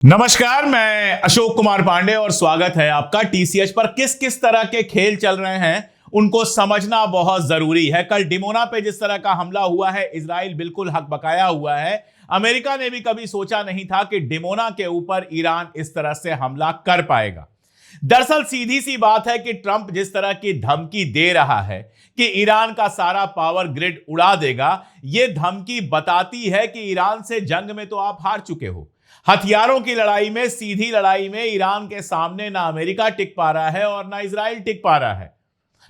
नमस्कार, मैं अशोक कुमार पांडे और स्वागत है आपका टीसीएच पर। किस किस तरह के खेल चल रहे हैं उनको समझना बहुत जरूरी है। कल डिमोना पे जिस तरह का हमला हुआ है, इजराइल बिल्कुल हक बकाया हुआ है। अमेरिका ने भी कभी सोचा नहीं था कि डिमोना के ऊपर ईरान इस तरह से हमला कर पाएगा। दरअसल सीधी सी बात है कि ट्रंप जिस तरह की धमकी दे रहा है कि ईरान का सारा पावर ग्रिड उड़ा देगा, यह धमकी बताती है कि ईरान से जंग में तो आप हार चुके हो। हथियारों की लड़ाई में, सीधी लड़ाई में ईरान के सामने ना अमेरिका टिक पा रहा है और ना इजराइल टिक पा रहा है।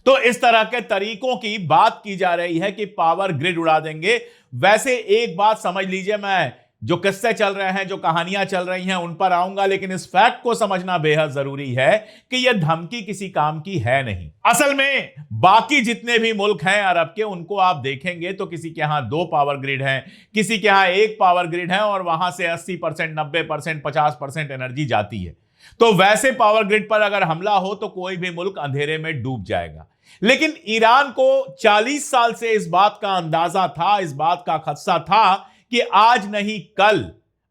तो इस तरह के तरीकों की बात की जा रही है कि पावर ग्रिड उड़ा देंगे। वैसे एक बात समझ लीजिए, मैं जो किस्से चल रहे हैं, जो कहानियां चल रही हैं, उन पर आऊंगा, लेकिन इस फैक्ट को समझना बेहद जरूरी है कि यह धमकी किसी काम की है नहीं। असल में बाकी जितने भी मुल्क हैं अरब के, उनको आप देखेंगे तो किसी के यहां 2 पावर ग्रिड हैं, किसी के यहां 1 पावर ग्रिड है और वहां से 80%, 90%, 50% एनर्जी जाती है। तो वैसे पावर ग्रिड पर अगर हमला हो तो कोई भी मुल्क अंधेरे में डूब जाएगा। लेकिन ईरान को 40 साल से इस बात का अंदाजा था, इस बात का खदशा था कि आज नहीं कल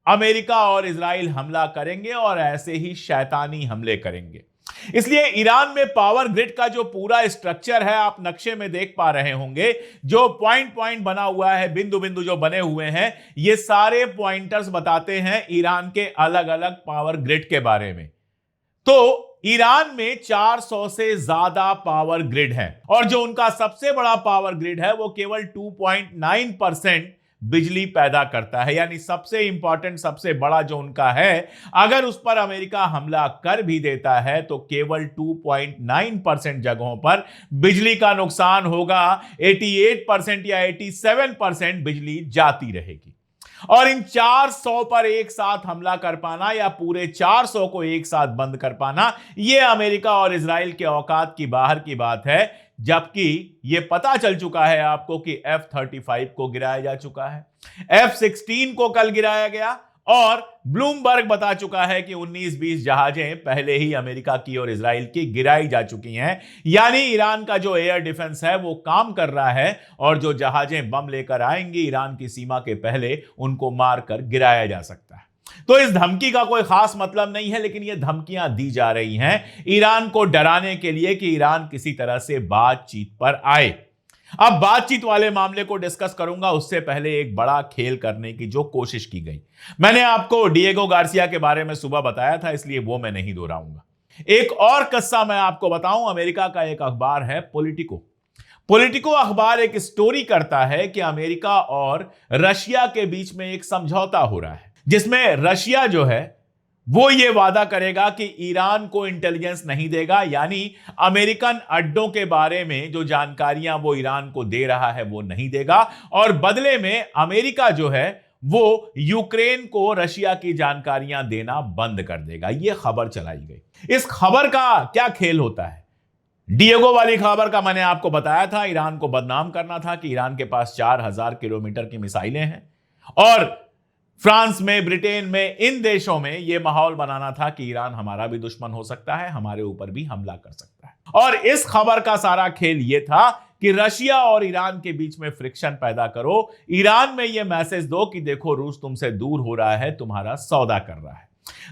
अमेरिका और इजराइल हमला करेंगे और ऐसे ही शैतानी हमले करेंगे। इसलिए ईरान में पावर ग्रिड का जो पूरा स्ट्रक्चर है, आप नक्शे में देख पा रहे होंगे, जो पॉइंट पॉइंट बना हुआ है, बिंदु बिंदु जो बने हुए हैं, ये सारे पॉइंटर्स बताते हैं ईरान के अलग अलग पावर ग्रिड के बारे में। तो ईरान में 400 से ज्यादा पावर ग्रिड है और जो उनका सबसे बड़ा पावर ग्रिड है वो केवल 2.9% बिजली पैदा करता है। यानी सबसे इंपॉर्टेंट, सबसे बड़ा जो उनका है, अगर उस पर अमेरिका हमला कर भी देता है तो केवल 2.9% जगहों पर बिजली का नुकसान होगा। 88% या 87% बिजली जाती रहेगी। और इन 400 पर एक साथ हमला कर पाना या पूरे 400 को एक साथ बंद कर पाना, यह अमेरिका और इजराइल के औकात की बाहर की बात है। जबकि यह पता चल चुका है आपको कि F-35 को गिराया जा चुका है, F-16 को कल गिराया गया और ब्लूमबर्ग बता चुका है कि 19-20 जहाजें पहले ही अमेरिका की और इजराइल की गिराई जा चुकी हैं। यानी ईरान का जो एयर डिफेंस है वो काम कर रहा है और जो जहाजें बम लेकर आएंगी ईरान की सीमा के पहले, उनको मारकर गिराया जा सकता है। तो इस धमकी का कोई खास मतलब नहीं है, लेकिन ये धमकियां दी जा रही हैं ईरान को डराने के लिए कि ईरान किसी तरह से बातचीत पर आए। अब बातचीत वाले मामले को डिस्कस करूंगा, उससे पहले एक बड़ा खेल करने की जो कोशिश की गई। मैंने आपको डिएगो गार्सिया के बारे में सुबह बताया था, इसलिए वो मैं नहीं दोहराऊंगा। एक और किस्सा मैं आपको बताऊं। अमेरिका का एक अखबार है पॉलिटिको। पॉलिटिको अखबार एक स्टोरी करता है कि अमेरिका और रशिया के बीच में एक समझौता हो रहा है, जिसमें रशिया जो है वो ये वादा करेगा कि ईरान को इंटेलिजेंस नहीं देगा। यानी अमेरिकन अड्डों के बारे में जो जानकारियां वो ईरान को दे रहा है वो नहीं देगा, और बदले में अमेरिका जो है वो यूक्रेन को रशिया की जानकारियां देना बंद कर देगा। यह खबर चलाई गई। इस खबर का क्या खेल होता है? डिएगो वाली खबर का मैंने आपको बताया था, ईरान को बदनाम करना था कि ईरान के पास 4000 किलोमीटर की मिसाइलें हैं, और फ्रांस में, ब्रिटेन में, इन देशों में यह माहौल बनाना था कि ईरान हमारा भी दुश्मन हो सकता है, हमारे ऊपर भी हमला कर सकता है। और इस खबर का सारा खेल यह था कि रशिया और ईरान के बीच में फ्रिक्शन पैदा करो, ईरान में यह मैसेज दो कि देखो रूस तुमसे दूर हो रहा है, तुम्हारा सौदा कर रहा है।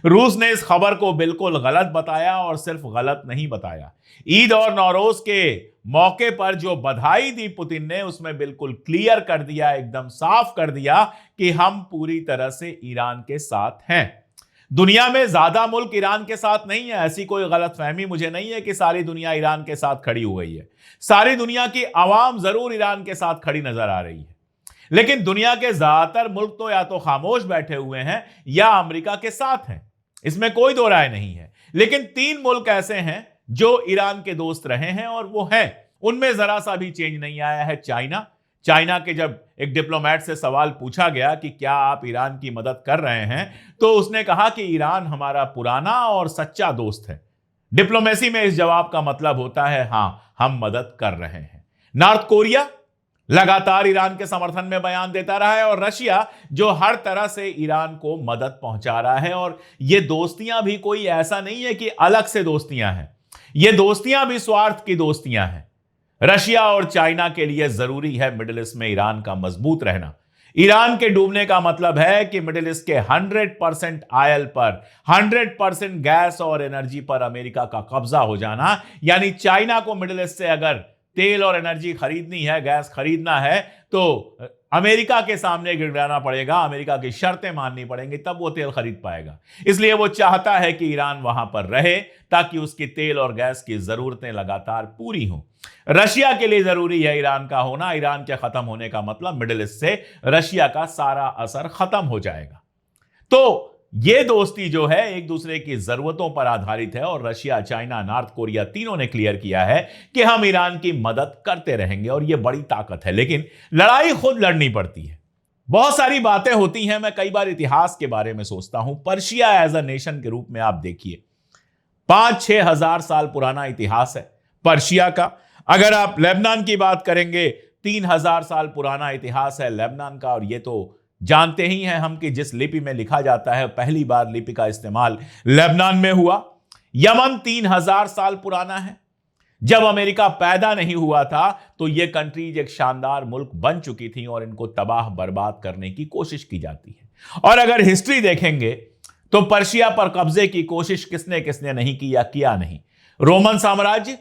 रूस ने इस खबर को बिल्कुल गलत बताया, और सिर्फ गलत नहीं बताया, ईद और नौरोज के मौके पर जो बधाई दी पुतिन ने, उसमें बिल्कुल क्लियर कर दिया, एकदम साफ कर दिया कि हम पूरी तरह से ईरान के साथ हैं। दुनिया में ज्यादा मुल्क ईरान के साथ नहीं है, ऐसी कोई गलतफहमी मुझे नहीं है कि सारी दुनिया ईरान के साथ खड़ी हो गई है। सारी दुनिया की आवाम जरूर ईरान के साथ खड़ी नजर आ रही है, लेकिन दुनिया के ज्यादातर मुल्क तो या तो खामोश बैठे हुए हैं या अमेरिका के साथ हैं, इसमें कोई दो राय नहीं है। लेकिन 3 मुल्क ऐसे हैं जो ईरान के दोस्त रहे हैं, और वो हैं, उनमें जरा सा भी चेंज नहीं आया है। चाइना के जब एक डिप्लोमेट से सवाल पूछा गया कि क्या आप ईरान की मदद कर रहे हैं, तो उसने कहा कि ईरान हमारा पुराना और सच्चा दोस्त है। डिप्लोमेसी में इस जवाब का मतलब होता है हां, हम मदद कर रहे हैं। नॉर्थ कोरिया लगातार ईरान के समर्थन में बयान देता रहा है, और रशिया जो हर तरह से ईरान को मदद पहुंचा रहा है। और ये दोस्तियां भी कोई ऐसा नहीं है कि अलग से दोस्तियां हैं, ये दोस्तियां भी स्वार्थ की दोस्तियां हैं। रशिया और चाइना के लिए जरूरी है मिडिल ईस्ट में ईरान का मजबूत रहना। ईरान के डूबने का मतलब है कि मिडिल ईस्ट के 100% ऑयल पर, 100% गैस और एनर्जी पर अमेरिका का कब्जा हो जाना। यानी चाइना को मिडिल ईस्ट से अगर तेल और एनर्जी खरीदनी है, गैस खरीदना है, तो अमेरिका के सामने गिड़गिड़ाना पड़ेगा, अमेरिका की शर्तें माननी पड़ेंगी, तब वो तेल खरीद पाएगा। इसलिए वो चाहता है कि ईरान वहां पर रहे ताकि उसकी तेल और गैस की जरूरतें लगातार पूरी हों। रशिया के लिए जरूरी है ईरान का होना। ईरान के खत्म होने का मतलब मिडिल ईस्ट से रशिया का सारा असर खत्म हो जाएगा। तो ये दोस्ती जो है एक दूसरे की जरूरतों पर आधारित है और रशिया, चाइना, नॉर्थ कोरिया तीनों ने क्लियर किया है कि हम ईरान की मदद करते रहेंगे और यह बड़ी ताकत है। लेकिन लड़ाई खुद लड़नी पड़ती है। बहुत सारी बातें होती हैं। मैं कई बार इतिहास के बारे में सोचता हूं। पर्शिया एज अ नेशन के रूप में आप देखिए, 5-6 हजार साल पुराना इतिहास है पर्शिया का। अगर आप लेबनान की बात करेंगे, 3000 साल पुराना इतिहास है लेबनान का। और ये तो जानते ही हैं हम कि जिस लिपि में लिखा जाता है, पहली बार लिपि का इस्तेमाल लेबनान में हुआ। यमन 3000 साल पुराना है। जब अमेरिका पैदा नहीं हुआ था तो ये कंट्रीज एक शानदार मुल्क बन चुकी थी और इनको तबाह बर्बाद करने की कोशिश की जाती है। और अगर हिस्ट्री देखेंगे तो पर्शिया पर कब्जे की कोशिश किसने किसने नहीं की या किया नहीं। रोमन साम्राज्य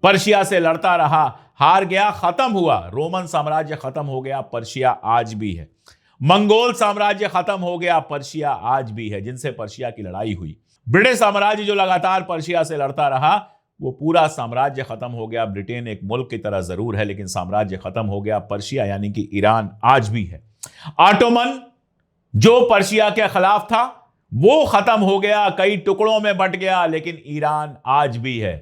पर्शिया से लड़ता रहा, हार गया, खत्म हुआ। रोमन साम्राज्य खत्म हो गया, पर्शिया आज भी है। मंगोल साम्राज्य खत्म हो गया, पर्शिया आज भी है, जिनसे पर्शिया की लड़ाई हुई। ब्रिटिश साम्राज्य जो लगातार पर्शिया से लड़ता रहा, वो पूरा साम्राज्य खत्म हो गया। ब्रिटेन एक मुल्क की तरह जरूर है लेकिन साम्राज्य खत्म हो गया। पर्शिया यानी कि ईरान आज भी है। ऑटोमन जो पर्शिया के खिलाफ था वो खत्म हो गया, कई टुकड़ों में बंट गया, लेकिन ईरान आज भी है।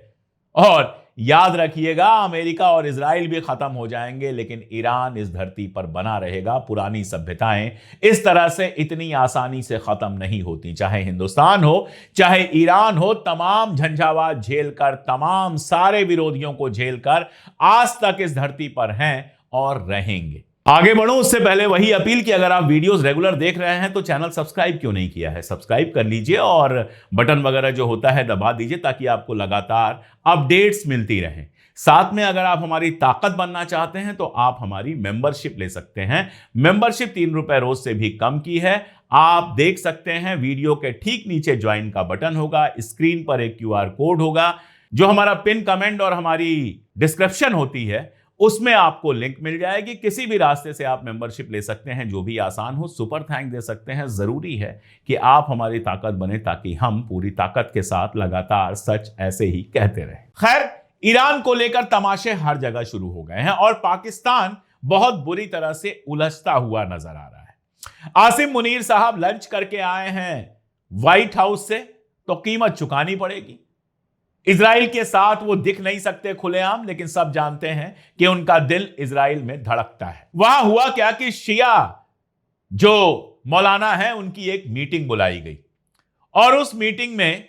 और याद रखिएगा, अमेरिका और इजराइल भी खत्म हो जाएंगे लेकिन ईरान इस धरती पर बना रहेगा। पुरानी सभ्यताएं इस तरह से इतनी आसानी से खत्म नहीं होती। चाहे हिंदुस्तान हो, चाहे ईरान हो, तमाम झंझावात झेलकर, तमाम सारे विरोधियों को झेलकर आज तक इस धरती पर हैं और रहेंगे। आगे बढ़ो उससे पहले वही अपील कि अगर आप वीडियोस रेगुलर देख रहे हैं तो चैनल सब्सक्राइब क्यों नहीं किया है, सब्सक्राइब कर लीजिए और बटन वगैरह जो होता है दबा दीजिए ताकि आपको लगातार अपडेट्स मिलती रहें। साथ में अगर आप हमारी ताकत बनना चाहते हैं तो आप हमारी मेंबरशिप ले सकते हैं। मेंबरशिप 3 रुपए रोज से भी कम की है। आप देख सकते हैं वीडियो के ठीक नीचे ज्वाइन का बटन होगा, स्क्रीन पर एक QR कोड होगा, जो हमारा पिन कमेंट और हमारी डिस्क्रिप्शन होती है उसमें आपको लिंक मिल जाएगी। किसी भी रास्ते से आप मेंबरशिप ले सकते हैं, जो भी आसान हो। सुपर थैंक दे सकते हैं। जरूरी है कि आप हमारी ताकत बने ताकि हम पूरी ताकत के साथ लगातार सच ऐसे ही कहते रहें। खैर, ईरान को लेकर तमाशे हर जगह शुरू हो गए हैं और पाकिस्तान बहुत बुरी तरह से उलझता हुआ नजर आ रहा है। आसिम मुनीर साहब लंच करके आए हैं व्हाइट हाउस से, तो कीमत चुकानी पड़ेगी। इजराइल के साथ वो दिख नहीं सकते खुलेआम, लेकिन सब जानते हैं कि उनका दिल इजराइल में धड़कता है। वहां हुआ क्या कि शिया जो मौलाना है उनकी एक मीटिंग बुलाई गई और उस मीटिंग में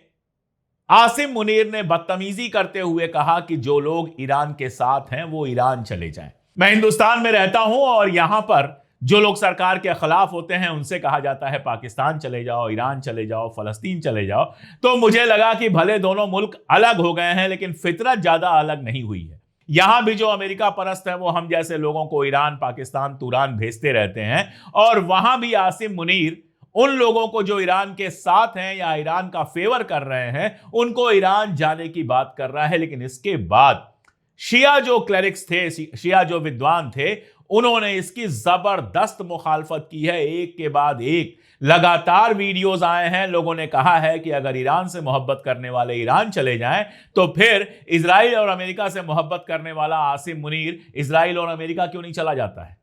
आसिम मुनीर ने बदतमीजी करते हुए कहा कि जो लोग ईरान के साथ हैं वो ईरान चले जाएं। मैं हिंदुस्तान में रहता हूं और यहां पर जो लोग सरकार के खिलाफ होते हैं उनसे कहा जाता है पाकिस्तान चले जाओ, ईरान चले जाओ, फलस्तीन चले जाओ। तो मुझे लगा कि भले दोनों मुल्क अलग हो गए हैं लेकिन फितरत ज्यादा अलग नहीं हुई है। यहां भी जो अमेरिका परस्त है वो हम जैसे लोगों को ईरान, पाकिस्तान, तुरान भेजते रहते हैं और वहां भी आसिम मुनीर उन लोगों को जो ईरान के साथ हैं या ईरान का फेवर कर रहे हैं उनको ईरान जाने की बात कर रहा है। लेकिन इसके बाद शिया जो क्लेरिक्स थे, शिया जो विद्वान थे, उन्होंने इसकी जबरदस्त मुखालफत की है। एक के बाद एक लगातार वीडियोस आए हैं। लोगों ने कहा है कि अगर ईरान से मोहब्बत करने वाले ईरान चले जाएं तो फिर इजराइल और अमेरिका से मोहब्बत करने वाला आसिम मुनीर इजराइल और अमेरिका क्यों नहीं चला जाता है।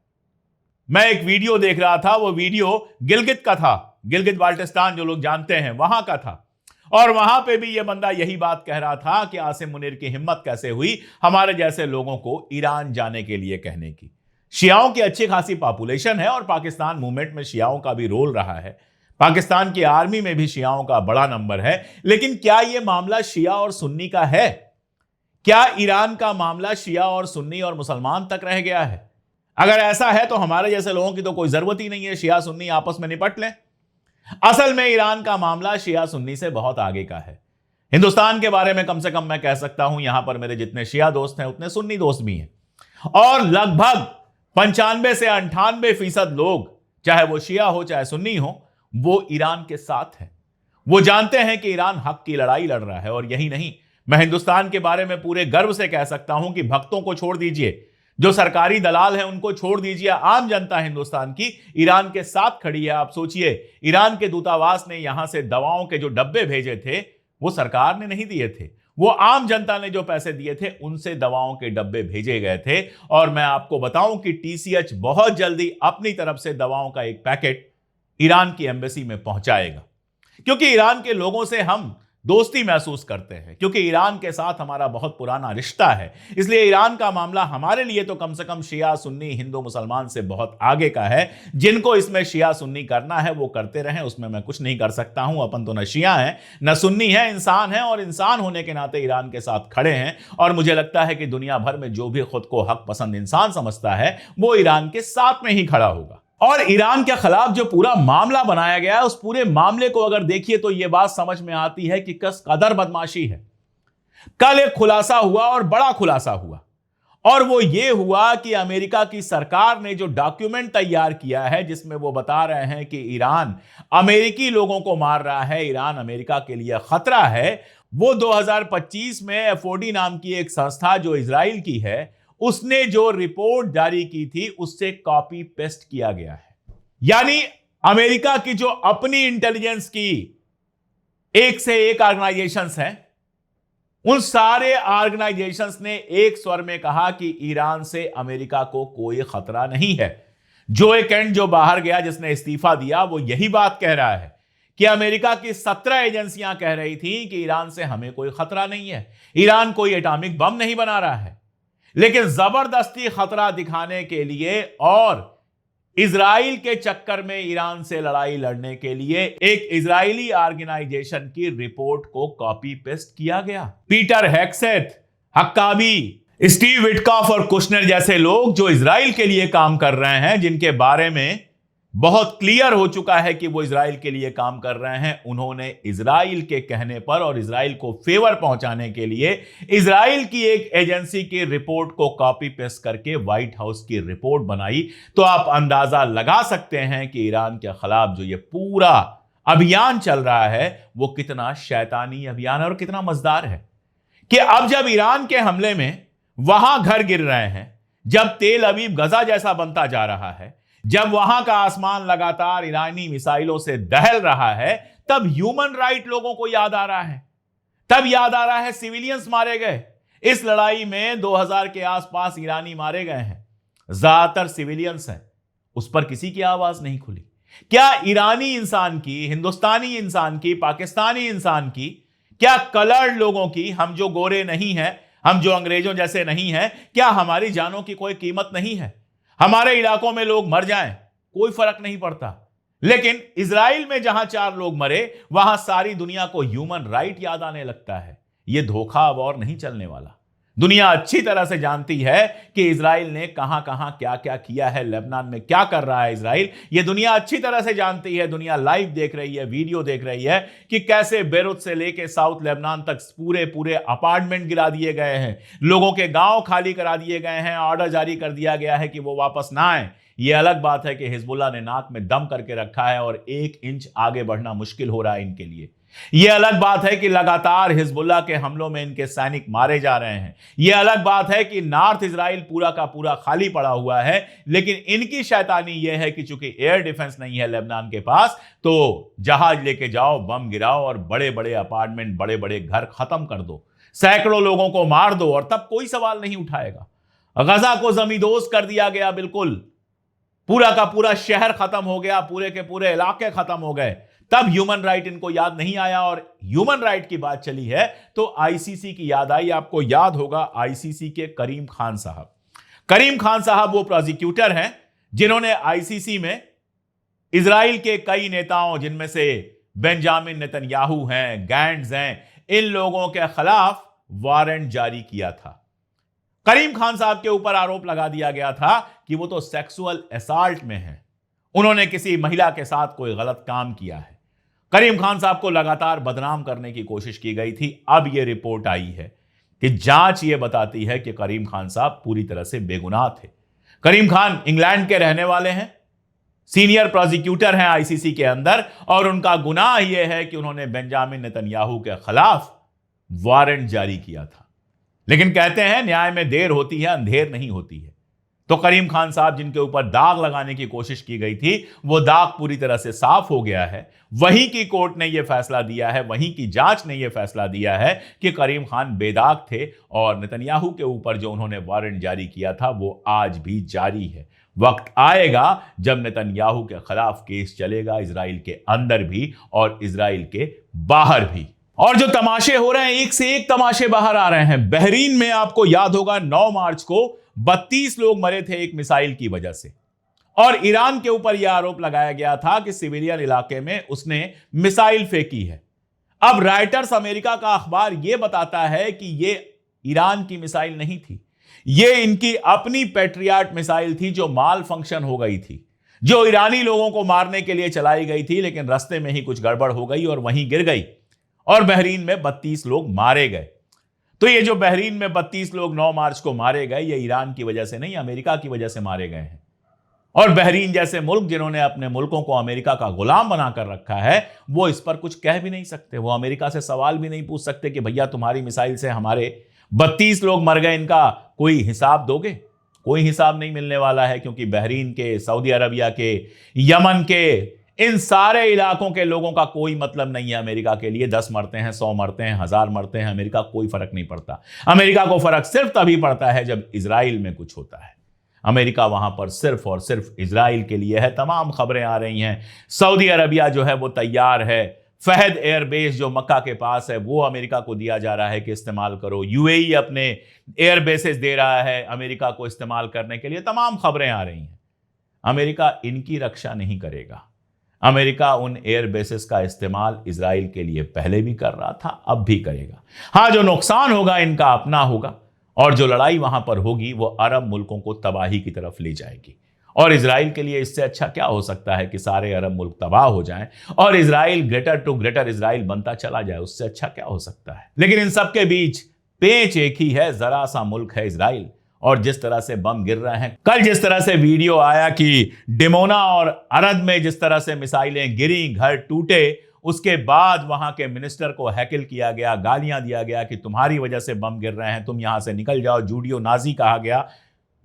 मैं एक वीडियो देख रहा था, वो वीडियो गिलगित का था, गिलगित बाल्टिस्तान जो लोग जानते हैं वहां का था, और वहां पे भी यह बंदा यही बात कह रहा था कि आसिम मुनीर की हिम्मत कैसे हुई हमारे जैसे लोगों को ईरान जाने के लिए कहने की। शियाओं की अच्छी खासी पॉपुलेशन है और पाकिस्तान मूवमेंट में शियाओं का भी रोल रहा है। पाकिस्तान की आर्मी में भी शियाओं का बड़ा नंबर है। लेकिन क्या यह मामला शिया और सुन्नी का है? क्या ईरान का मामला शिया और सुन्नी और मुसलमान तक रह गया है? अगर ऐसा है तो हमारे जैसे लोगों की तो कोई जरूरत ही नहीं है, शिया सुन्नी आपस में निपट लें। असल में ईरान का मामला शिया सुन्नी से बहुत आगे का है। हिंदुस्तान के बारे में कम से कम मैं कह सकता हूं, यहां पर मेरे जितने शिया दोस्त हैं उतने सुन्नी दोस्त भी हैं और लगभग 95 से 98% लोग चाहे वो शिया हो चाहे सुन्नी हो, वो ईरान के साथ है। वो जानते हैं कि ईरान हक की लड़ाई लड़ रहा है। और यही नहीं, मैं हिंदुस्तान के बारे में पूरे गर्व से कह सकता हूं कि भक्तों को छोड़ दीजिए, जो सरकारी दलाल हैं उनको छोड़ दीजिए, आम जनता हिंदुस्तान की ईरान के साथ खड़ी है। आप सोचिए, ईरान के दूतावास ने यहां से दवाओं के जो डब्बे भेजे थे वो सरकार ने नहीं दिए थे, वो आम जनता ने जो पैसे दिए थे उनसे दवाओं के डब्बे भेजे गए थे। और मैं आपको बताऊं कि टीसीएच बहुत जल्दी अपनी तरफ से दवाओं का एक पैकेट ईरान की एम्बेसी में पहुंचाएगा, क्योंकि ईरान के लोगों से हम दोस्ती महसूस करते हैं, क्योंकि ईरान के साथ हमारा बहुत पुराना रिश्ता है। इसलिए ईरान का मामला हमारे लिए तो कम से कम शिया सुन्नी हिंदू मुसलमान से बहुत आगे का है। जिनको इसमें शिया सुन्नी करना है वो करते रहें, उसमें मैं कुछ नहीं कर सकता हूं। अपन तो न शिया हैं न सुन्नी है, इंसान है, और इंसान होने के नाते ईरान के साथ खड़े हैं। और मुझे लगता है कि दुनिया भर में जो भी खुद को हक पसंद इंसान समझता है वो ईरान के साथ में ही खड़ा होगा। और ईरान के खिलाफ जो पूरा मामला बनाया गया है, उस पूरे मामले को अगर देखिए तो यह बात समझ में आती है कि किस कदर बदमाशी है। कल एक खुलासा हुआ और बड़ा खुलासा हुआ, और वो ये हुआ कि अमेरिका की सरकार ने जो डॉक्यूमेंट तैयार किया है जिसमें वो बता रहे हैं कि ईरान अमेरिकी लोगों को मार रहा है, ईरान अमेरिका के लिए खतरा है, वो 2025 में एफओडी नाम की एक संस्था जो इजराइल की है उसने जो रिपोर्ट जारी की थी उससे कॉपी पेस्ट किया गया है। यानी अमेरिका की जो अपनी इंटेलिजेंस की एक से एक ऑर्गेनाइजेशंस हैं, उन सारे ऑर्गेनाइजेशंस ने एक स्वर में कहा कि ईरान से अमेरिका को कोई खतरा नहीं है। जोए केंट जो बाहर गया, जिसने इस्तीफा दिया, वो यही बात कह रहा है कि अमेरिका की 17 एजेंसियां कह रही थी कि ईरान से हमें कोई खतरा नहीं है, ईरान कोई एटॉमिक बम नहीं बना रहा है। लेकिन जबरदस्ती खतरा दिखाने के लिए और इजराइल के चक्कर में ईरान से लड़ाई लड़ने के लिए एक इजरायली ऑर्गेनाइजेशन की रिपोर्ट को कॉपी पेस्ट किया गया। पीटर हेग्सेथ, हक्काबी, स्टीव विटकॉफ और कुशनर जैसे लोग जो इजराइल के लिए काम कर रहे हैं, जिनके बारे में बहुत क्लियर हो चुका है कि वो इजराइल के लिए काम कर रहे हैं, उन्होंने इजराइल के कहने पर और इजराइल को फेवर पहुंचाने के लिए इजराइल की एक एजेंसी की रिपोर्ट को कॉपी पेस्ट करके व्हाइट हाउस की रिपोर्ट बनाई। तो आप अंदाजा लगा सकते हैं कि ईरान के खिलाफ जो ये पूरा अभियान चल रहा है वो कितना शैतानी अभियान है और कितना मजेदार है कि अब जब ईरान के हमले में वहां घर गिर रहे हैं, जब तेल अवीव गजा जैसा बनता जा रहा है, जब वहां का आसमान लगातार ईरानी मिसाइलों से दहल रहा है, तब ह्यूमन राइट लोगों को याद आ रहा है। तब याद आ रहा है सिविलियंस मारे गए इस लड़ाई में, 2000 के आसपास ईरानी मारे गए हैं, ज्यादातर सिविलियंस हैं, उस पर किसी की आवाज नहीं खुली। क्या ईरानी इंसान की, हिंदुस्तानी इंसान की, पाकिस्तानी इंसान की, क्या कलर्ड लोगों की, हम जो गोरे नहीं हैं, हम जो अंग्रेजों जैसे नहीं हैं, क्या हमारी जानों की कोई कीमत नहीं है? हमारे इलाकों में लोग मर जाएं कोई फर्क नहीं पड़ता, लेकिन इजराइल में जहां 4 लोग मरे वहां सारी दुनिया को ह्यूमन राइट याद आने लगता है। यह धोखा अब और नहीं चलने वाला। दुनिया अच्छी तरह से जानती है कि इजराइल ने कहां कहां क्या क्या किया है, लेबनान में क्या कर रहा है इजराइल, यह दुनिया अच्छी तरह से जानती है। दुनिया लाइव देख रही है, वीडियो देख रही है कि कैसे बेरूत से लेके साउथ लेबनान तक पूरे पूरे अपार्टमेंट गिरा दिए गए हैं, लोगों के गांव खाली करा दिए गए हैं, ऑर्डर जारी कर दिया गया है कि वो वापस ना आए। यह अलग बात है कि हिजबुल्लाह ने नाक में दम करके रखा है और 1 इंच आगे बढ़ना मुश्किल हो रहा है इनके लिए। यह अलग बात है कि लगातार हिजबुल्लाह के हमलों में इनके सैनिक मारे जा रहे हैं। यह अलग बात है कि नॉर्थ इजराइल पूरा का पूरा खाली पड़ा हुआ है, लेकिन इनकी शैतानी यह है कि चूंकि एयर डिफेंस नहीं है लेबनान के पास, तो जहाज लेके जाओ, बम गिराओ और बड़े बड़े अपार्टमेंट, बड़े बड़े घर खत्म कर दो, सैकड़ों लोगों को मार दो और तब कोई सवाल नहीं उठाएगा। गजा को जमींदोज कर दिया गया, बिल्कुल पूरा का पूरा शहर खत्म हो गया, पूरे के पूरे इलाके खत्म हो गए, तब ह्यूमन राइट इनको याद नहीं आया। और ह्यूमन राइट की बात चली है तो आईसीसी की याद आई। आपको याद होगा आईसीसी के करीम खान साहब। करीम खान साहब वो प्रोसिक्यूटर हैं जिन्होंने आईसीसी में इजराइल के कई नेताओं, जिनमें से बेंजामिन नेतन्याहू हैं, गैंट्स हैं, इन लोगों के खिलाफ वारंट जारी किया था। करीम खान साहब के ऊपर आरोप लगा दिया गया था कि वो तो सेक्सुअल असॉल्ट में हैं, उन्होंने किसी महिला के साथ कोई गलत काम किया है। करीम खान साहब को लगातार बदनाम करने की कोशिश की गई थी। अब यह रिपोर्ट आई है कि जांच यह बताती है कि करीम खान साहब पूरी तरह से बेगुनाह थे। करीम खान इंग्लैंड के रहने वाले हैं, सीनियर प्रोसिक्यूटर हैं आईसीसी के अंदर, और उनका गुनाह यह है कि उन्होंने बेंजामिन नेतन्याहू के खिलाफ वारंट जारी किया था। लेकिन कहते हैं न्याय में देर होती है, अंधेर नहीं होती है। तो करीम खान साहब जिनके ऊपर दाग लगाने की कोशिश की गई थी, वो दाग पूरी तरह से साफ हो गया है। वहीं की कोर्ट ने यह फैसला दिया है, वहीं की जांच ने यह फैसला दिया है कि करीम खान बेदाग थे, और नेतन्याहू के ऊपर जो उन्होंने वारंट जारी किया था वो आज भी जारी है। वक्त आएगा जब नेतन्याहू के खिलाफ केस चलेगा, इजराइल के अंदर भी और इजराइल के बाहर भी। और जो तमाशे हो रहे हैं, एक से एक तमाशे बाहर आ रहे हैं। बहरीन में आपको याद होगा 9 मार्च को 32 लोग मरे थे एक मिसाइल की वजह से, और ईरान के ऊपर यह आरोप लगाया गया था कि सिविलियन इलाके में उसने मिसाइल फेंकी है। अब राइटर्स, अमेरिका का अखबार यह बताता है कि यह ईरान की मिसाइल नहीं थी, यह इनकी अपनी पैट्रियट मिसाइल थी जो माल फंक्शन हो गई थी, जो ईरानी लोगों को मारने के लिए चलाई गई थी, लेकिन रास्ते में ही कुछ गड़बड़ हो गई और वहीं गिर गई, और बहरीन में 32 लोग मारे गए। तो ये जो बहरीन में 32 लोग 9 मार्च को मारे गए, ये ईरान की वजह से नहीं, अमेरिका की वजह से मारे गए हैं। और बहरीन जैसे मुल्क जिन्होंने अपने मुल्कों को अमेरिका का गुलाम बनाकर रखा है, वो इस पर कुछ कह भी नहीं सकते। वो अमेरिका से सवाल भी नहीं पूछ सकते कि भैया तुम्हारी मिसाइल से हमारे 32 लोग मर गए, इनका कोई हिसाब दोगे? कोई हिसाब नहीं मिलने वाला है, क्योंकि बहरीन के, सऊदी अरबिया के, यमन के, इन सारे इलाकों के लोगों का कोई मतलब नहीं है अमेरिका के लिए। 10 मरते हैं, 100 मरते हैं, 1000 मरते हैं, अमेरिका कोई फर्क नहीं पड़ता। अमेरिका को फर्क सिर्फ तभी पड़ता है जब इजराइल में कुछ होता है। अमेरिका वहां पर सिर्फ और सिर्फ इजराइल के लिए है। तमाम खबरें आ रही हैं, सऊदी अरबिया जो है वो तैयार है, फहद एयरबेस जो मक्का के पास है वो अमेरिका को दिया जा रहा है कि इस्तेमाल करो। यूएई अपने एयरबेसेस दे रहा है अमेरिका को इस्तेमाल करने के लिए। तमाम खबरें आ रही हैं। अमेरिका इनकी रक्षा नहीं करेगा। अमेरिका उन एयरबेसेस का इस्तेमाल इजराइल के लिए पहले भी कर रहा था, अब भी करेगा। हां, जो नुकसान होगा इनका अपना होगा, और जो लड़ाई वहां पर होगी वो अरब मुल्कों को तबाही की तरफ ले जाएगी। और इजराइल के लिए इससे अच्छा क्या हो सकता है कि सारे अरब मुल्क तबाह हो जाएं और Israel greater to greater Israel बनता चला जाए। उससे अच्छा क्या हो सकता है? लेकिन इन सब के बीच पेच एक ही है, जरा सा मुल्क है इजराइल। और जिस तरह से बम गिर रहे हैं, कल जिस तरह से वीडियो आया कि डिमोना और अरद में जिस तरह से मिसाइलें गिरी, घर टूटे, उसके बाद वहां के मिनिस्टर को हैकल किया गया, गालियां दिया गया कि तुम्हारी वजह से बम गिर रहे हैं, तुम यहां से निकल जाओ, जूडियो नाजी कहा गया।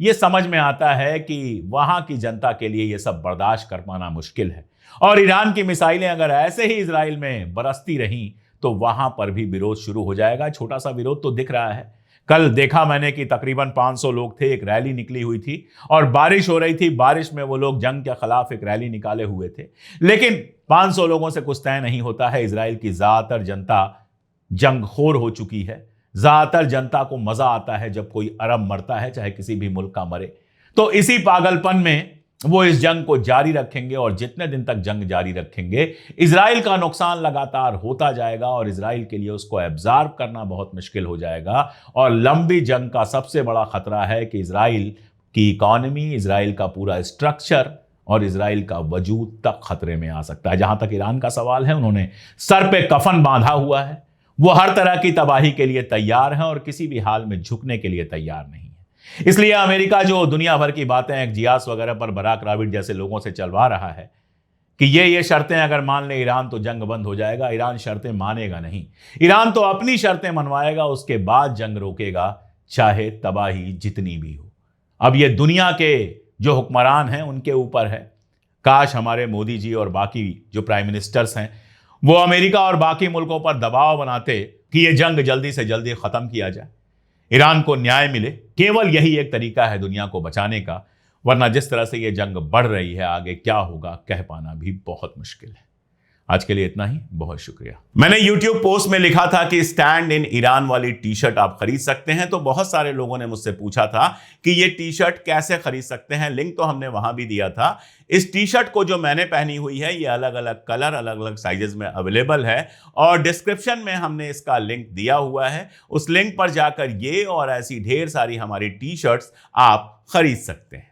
यह समझ में आता है कि वहां की जनता के लिए यह सब बर्दाश्त कर पाना मुश्किल है। और ईरान की मिसाइलें अगर ऐसे ही इजराइल में बरसती रहीं तो वहां पर भी विरोध शुरू हो जाएगा। छोटा सा विरोध तो दिख रहा है। कल देखा मैंने कि तकरीबन 500 लोग थे, एक रैली निकली हुई थी और बारिश हो रही थी। बारिश में वो लोग जंग के खिलाफ एक रैली निकाले हुए थे। लेकिन 500 लोगों से कुछ तय नहीं होता है। इजराइल की ज्यादातर जनता जंगखोर हो चुकी है। ज्यादातर जनता को मजा आता है जब कोई अरब मरता है, चाहे किसी भी मुल्क का मरे। तो इसी पागलपन में वो इस जंग को जारी रखेंगे, और जितने दिन तक जंग जारी रखेंगे इजराइल का नुकसान लगातार होता जाएगा और इजराइल के लिए उसको एब्जॉर्ब करना बहुत मुश्किल हो जाएगा। और लंबी जंग का सबसे बड़ा खतरा है कि इजराइल की इकॉनमी, इजराइल का पूरा स्ट्रक्चर और इजराइल का वजूद तक खतरे में आ सकता है। जहां तक ईरान का सवाल है, उन्होंने सर पे कफन बांधा हुआ है। वो हर तरह की तबाही के लिए तैयार हैं और किसी भी हाल में झुकने के लिए तैयार नहीं है। इसलिए अमेरिका जो दुनिया भर की बातें एक जियास वगैरह पर बराक राबिट जैसे लोगों से चलवा रहा है कि ये शर्तें अगर मान ले ईरान तो जंग बंद हो जाएगा, ईरान शर्तें मानेगा नहीं। ईरान तो अपनी शर्तें मनवाएगा, उसके बाद जंग रोकेगा, चाहे तबाही जितनी भी हो। अब ये दुनिया के जो हुक्मरान हैं उनके ऊपर है। काश हमारे मोदी जी और बाकी जो प्राइम मिनिस्टर्स हैं वो अमेरिका और बाकी मुल्कों पर दबाव बनाते कि ये जंग जल्दी से जल्दी खत्म किया जाए, ईरान को न्याय मिले। केवल यही एक तरीका है दुनिया को बचाने का, वरना जिस तरह से ये जंग बढ़ रही है आगे क्या होगा कह पाना भी बहुत मुश्किल है। आज के लिए इतना ही, बहुत शुक्रिया। मैंने YouTube पोस्ट में लिखा था कि स्टैंड इन ईरान वाली टी शर्ट आप खरीद सकते हैं, तो बहुत सारे लोगों ने मुझसे पूछा था कि ये टी शर्ट कैसे खरीद सकते हैं। लिंक तो हमने वहां भी दिया था। इस टी शर्ट को जो मैंने पहनी हुई है ये अलग अलग कलर, अलग अलग साइजेस में अवेलेबल है, और डिस्क्रिप्शन में हमने इसका लिंक दिया हुआ है। उस लिंक पर जाकर ये और ऐसी ढेर सारी हमारी टी शर्ट्स आप खरीद सकते हैं।